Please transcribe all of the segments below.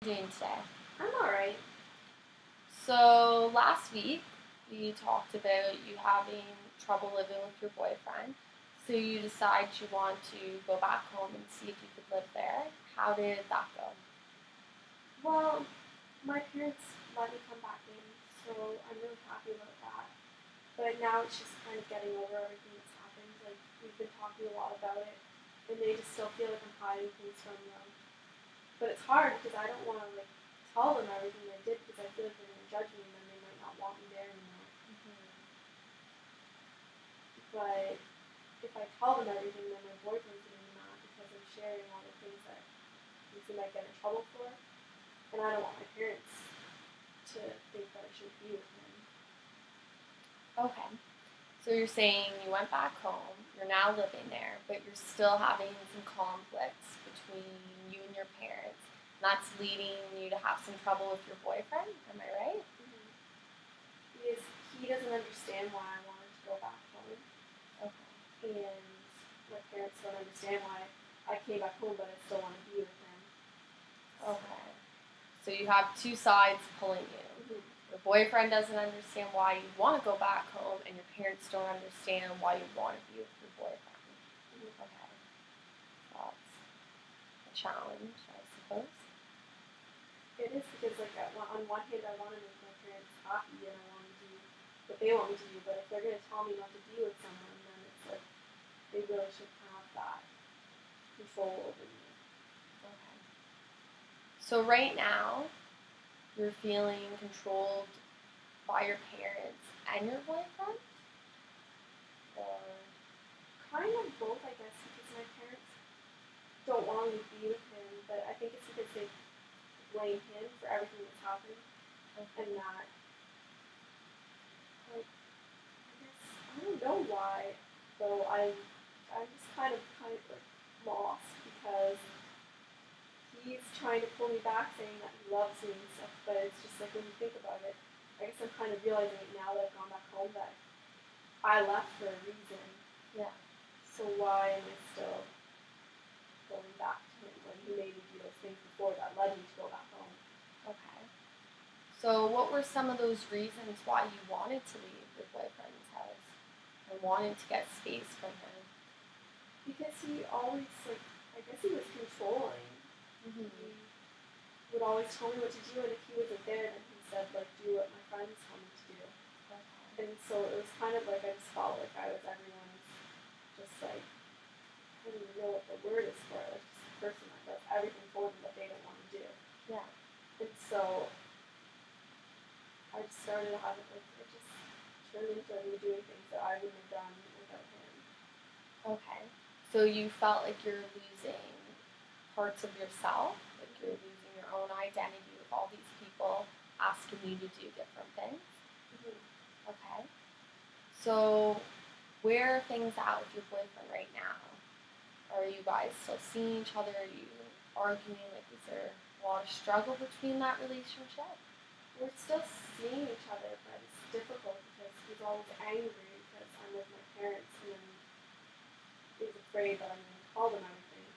Doing today. I'm alright. So last week we talked about you having trouble living with your boyfriend. So you decide you want to go back home and see if you could live there. How did that go? Well, my parents let me come back in, so I'm really happy about that. But now it's just kind of getting over everything that's happened. Like, we've been talking a lot about it, and they just still feel like I'm hiding things from them. But it's hard because I don't want to, tell them everything I did because I feel like they're going to judge me and then they might not want me there anymore. But if I tell them everything, then my boyfriend's going to be mad because I'm sharing all the things that he might get in trouble for. And I don't want my parents to think that I shouldn't be with him. Okay. So you're saying you went back home, you're now living there, but you're still having some conflicts between you and your parents. And that's leading you to have some trouble with your boyfriend. Am I right? Mm-hmm. Because he doesn't understand why I wanted to go back home. Okay. And my parents don't understand why I came back home, but I still want to be with him. Okay. So you have two sides pulling you. Mm-hmm. Your boyfriend doesn't understand why you want to go back home, and your parents don't understand why you want to be with your boyfriend. Mm-hmm. Okay. That's a challenge, I suppose. It is because, on one hand, I want to make my parents happy and I want to do what they want me to do, but if they're going to tell me not to be with someone, then it's like they really should have that control over me. Okay. So right now, you're feeling controlled by your parents and your boyfriend? Or Kind of both, I guess, because my parents don't want me to be with him, but I think it's because they blame him for everything that's happened, and that, I guess, I don't know why, though I'm just kind of lost because he's trying to pull me back, saying that he loves me and stuff, but it's just like when you think about it, I guess I'm kind of realizing it now that I've gone back home that I left for a reason. yeah. So why am I still going back to him when he made me do those things before that led me to go back home? Okay. So what were some of those reasons why you wanted to leave your boyfriend's house and wanted to get space from him? Because he always, I guess he was controlling. Mm-hmm. He would always tell me what to do, and if he wasn't there, then he said, do what my friends told me to do. Okay. And so it was kind of like I just felt like I was everyone's, just I don't even know what the word is for it, just a person that does everything for them that they don't want to do. Yeah. And so I just started having, it just turned into me doing things that I wouldn't have done without him. Okay. So you felt like you're losing parts of yourself, like you're losing your own identity with all these people asking you to do different things. Mm-hmm. Okay. So where are things at with your boyfriend right now? Are you guys still seeing each other? Are you arguing? Like, is there a lot of struggle between that relationship? We're still seeing each other, but it's difficult because he's always angry because I'm with my parents and then he's afraid that I'm going to tell them everything.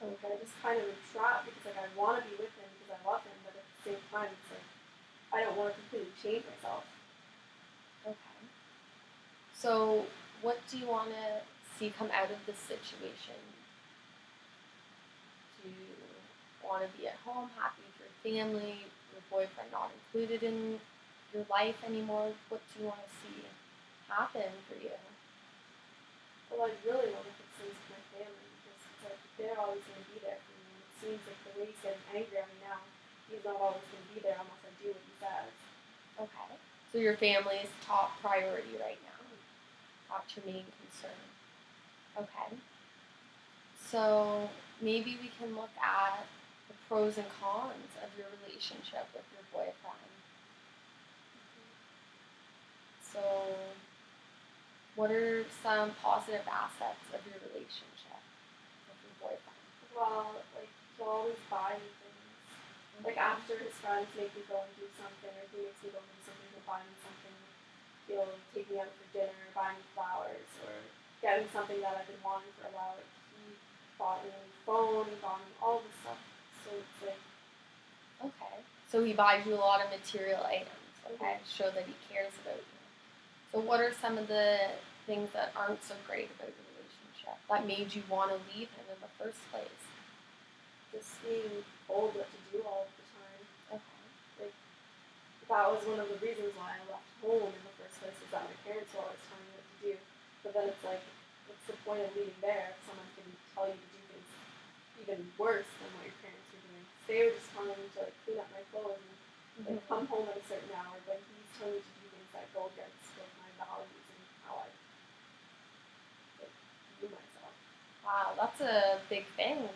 And I just kind of am trapped because I want to be with him because I love him, but at the same time it's like I don't want to completely change myself. Okay. So what do you want to see come out of this situation? Do you want to be at home, happy with your family, your boyfriend not included in your life anymore? What do you want to see happen for you? Well, I really want to fix things with my family because it's like they're always going to be there for me. And it seems like the way he's getting angry at me now, he's not always going to be there unless I do what he says. Okay. So your family is top priority right now. That's your main concern. Okay. So maybe we can look at the pros and cons of your relationship with your boyfriend. So what are some positive aspects of your relationship with your boyfriend? Well, he'll always buy me things. Like after his friends make me go and do something, or he makes me go and do something, he'll buy me something. He'll take me out for dinner, buy me flowers, or get me something that I've been wanting for a while. Like he bought me phone, he bought him all this stuff. So it's like, Okay. So he buys you a lot of material items, okay, to show that he cares about you. So what are some of the things that aren't so great about your relationship that made you want to leave him in the first place? just being told what to do all the time. Okay. Like, that was one of the reasons why I left home in the first place, is that my parents were always telling me what to do. But then it's like, what's the point of leaving there if someone can tell you to do things even worse than what your parents were doing? They were just telling me to like clean up my clothes and like come home at a certain hour, but he's telling me to do things that go against like my values and how I like view myself. Wow, that's a big thing.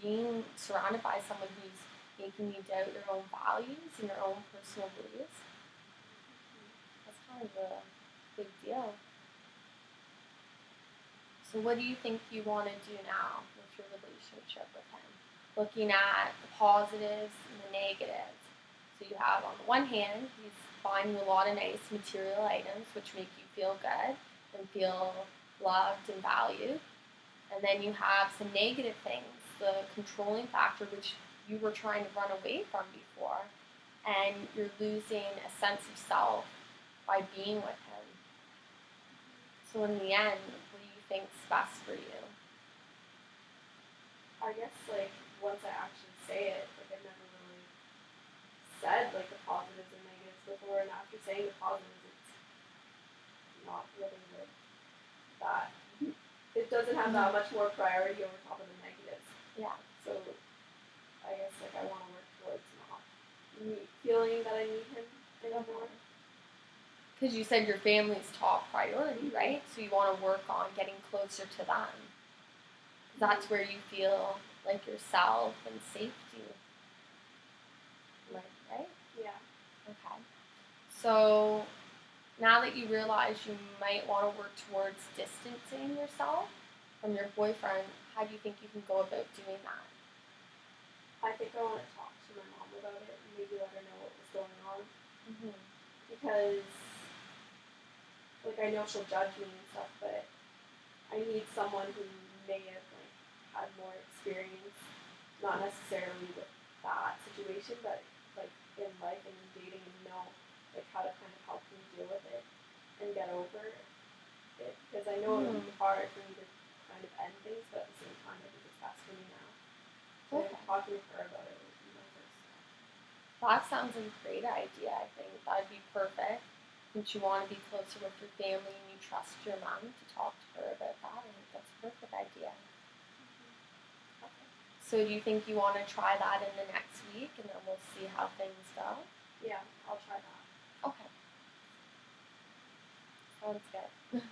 Being surrounded by someone who's making you doubt your own values and your own personal beliefs. That's kind of a big deal. So, what do you think you want to do now with your relationship with him? Looking at the positives and the negatives. So, you have on the one hand, he's buying you a lot of nice material items which make you feel good and feel loved and valued. And then you have some negative things, the controlling factor, which you were trying to run away from before, and you're losing a sense of self by being with him. So, in the end, what do you think's best for you? I guess like once I actually say it, like I've never really said like the positives and negatives before, and after saying the positives, it's not really like that. It doesn't have that much more priority over top of the negatives. Yeah. So I guess like I want to work towards not feeling that I need him anymore. Because you said your family's top priority, right? So you want to work on getting closer to them. That's where you feel like yourself and safety. Right? Yeah. Okay. So now that you realize you might want to work towards distancing yourself from your boyfriend, how do you think you can go about doing that? I think I want to talk to my mom about it and maybe let her know what was going on. Mm-hmm. Because like I know she'll judge me and stuff, but I need someone who may have like had more experience, not necessarily with that situation, but like in life and in dating, and know like how to kind of help me deal with it and get over it. Because I know it would be hard for me to kind of end things, but at the same time, I think it's best for me now. So talking to her about it would be my first step. That sounds like a great idea. I think that'd be perfect. Since you want to be closer with your family and you trust your mom to talk to her about that, I think that's a perfect idea. Okay. So do you think you want to try that in the next week and then we'll see how things go? Yeah, I'll try that. Okay. Sounds good.